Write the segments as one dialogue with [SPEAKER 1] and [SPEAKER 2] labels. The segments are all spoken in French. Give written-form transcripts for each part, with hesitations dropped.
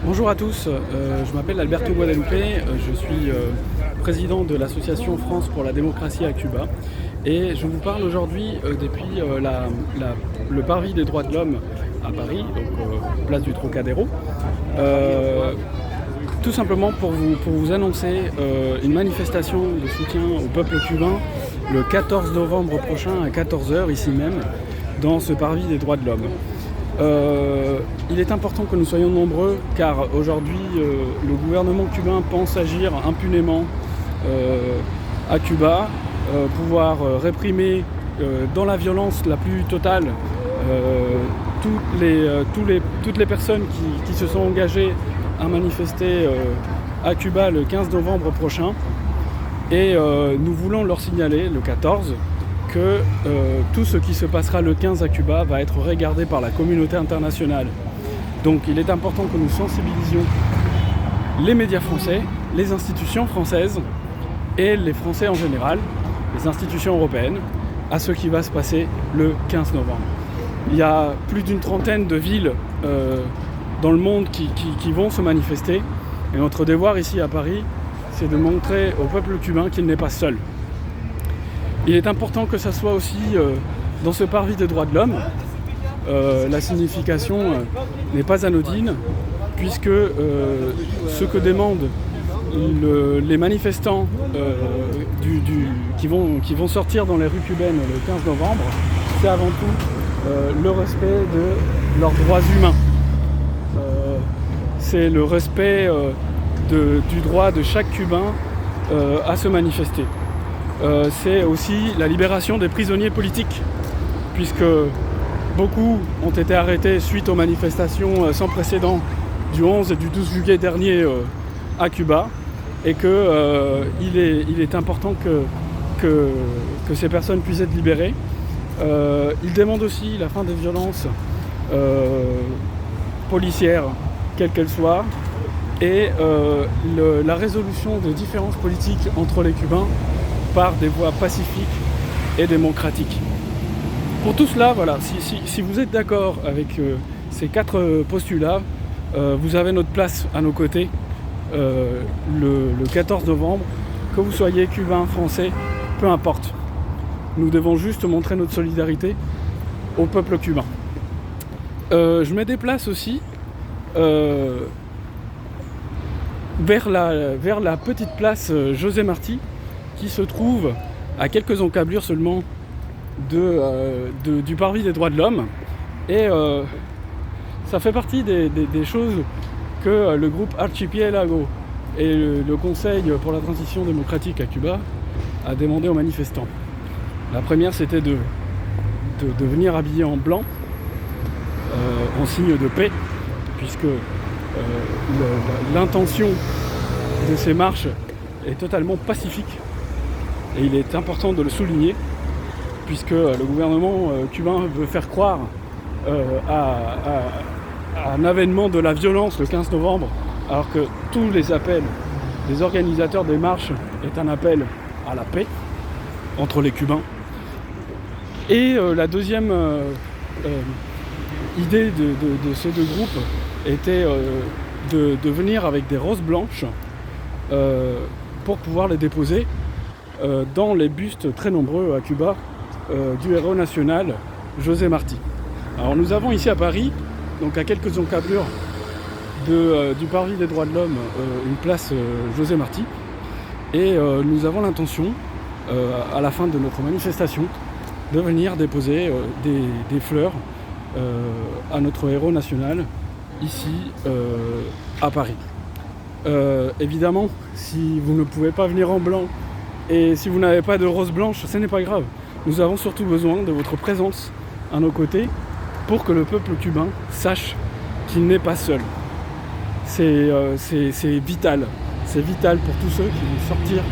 [SPEAKER 1] Bonjour à tous, je m'appelle Alberto Guadalupe, je suis président de l'association France pour la démocratie à Cuba et je vous parle aujourd'hui depuis le parvis des droits de l'homme à Paris, donc place du Trocadéro, tout simplement pour vous annoncer une manifestation de soutien au peuple cubain le 14 novembre prochain à 14h ici même dans ce parvis des droits de l'homme. Il est important que nous soyons nombreux car aujourd'hui le gouvernement cubain pense agir impunément à Cuba, pouvoir réprimer dans la violence la plus totale toutes les personnes qui se sont engagées à manifester à Cuba le 15 novembre prochain. Et nous voulons leur signaler le 14 que tout ce qui se passera le 15 à Cuba va être regardé par la communauté internationale. Donc il est important que nous sensibilisions les médias français, les institutions françaises et les Français en général, les institutions européennes, à ce qui va se passer le 15 novembre. Il y a plus d'une trentaine de villes dans le monde qui vont se manifester. Et notre devoir ici à Paris, c'est de montrer au peuple cubain qu'il n'est pas seul. Il est important que ça soit aussi dans ce parvis des droits de l'homme. La signification n'est pas anodine, puisque ce que demandent les manifestants qui vont sortir dans les rues cubaines le 15 novembre, c'est avant tout le respect de leurs droits humains. C'est le respect du droit de chaque Cubain à se manifester. C'est aussi la libération des prisonniers politiques, puisque beaucoup ont été arrêtés suite aux manifestations sans précédent du 11 et du 12 juillet dernier à Cuba, et qu'il est important que ces personnes puissent être libérées. Ils demandent aussi la fin des violences policières, quelles qu'elles soient, et la résolution de différences politiques entre les Cubains par des voies pacifiques et démocratiques. Pour tout cela, voilà, si vous êtes d'accord avec ces quatre postulats, vous avez notre place à nos côtés le 14 novembre, que vous soyez cubain, français, peu importe. Nous devons juste montrer notre solidarité au peuple cubain. Je me déplace aussi vers la petite place José Martí, qui se trouve à quelques encablures seulement du parvis des droits de l'homme. Et ça fait partie des choses que le groupe Archipiélago et le Conseil pour la transition démocratique à Cuba a demandé aux manifestants. La première, c'était de venir habillé en blanc, en signe de paix, puisque l'intention de ces marches est totalement pacifique. Et il est important de le souligner, puisque le gouvernement cubain veut faire croire à un avènement de la violence le 15 novembre, alors que tous les appels des organisateurs des marches est un appel à la paix entre les Cubains. Et la deuxième idée de ces deux groupes était de venir avec des roses blanches pour pouvoir les déposer dans les bustes très nombreux à Cuba du héros national José Martí. Alors nous avons ici à Paris, donc à quelques encablures du parvis des droits de l'homme, une place José Martí, et nous avons l'intention, à la fin de notre manifestation, de venir déposer des fleurs à notre héros national ici à Paris. Évidemment, si vous ne pouvez pas venir en blanc et si vous n'avez pas de rose blanche, ce n'est pas grave. Nous avons surtout besoin de votre présence à nos côtés pour que le peuple cubain sache qu'il n'est pas seul. C'est vital. C'est vital pour tous ceux qui vont sortir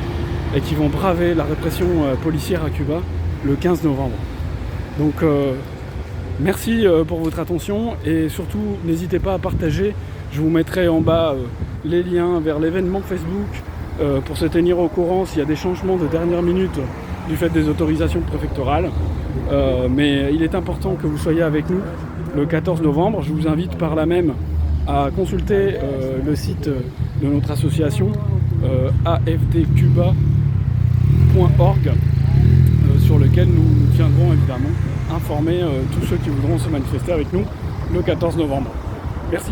[SPEAKER 1] et qui vont braver la répression policière à Cuba le 15 novembre. Donc merci pour votre attention et surtout n'hésitez pas à partager. Je vous mettrai en bas les liens vers l'événement Facebook pour se tenir au courant s'il y a des changements de dernière minute du fait des autorisations préfectorales. Mais il est important que vous soyez avec nous le 14 novembre. Je vous invite par là même à consulter le site de notre association afdcuba.org sur lequel nous tiendrons évidemment informer tous ceux qui voudront se manifester avec nous le 14 novembre. Merci.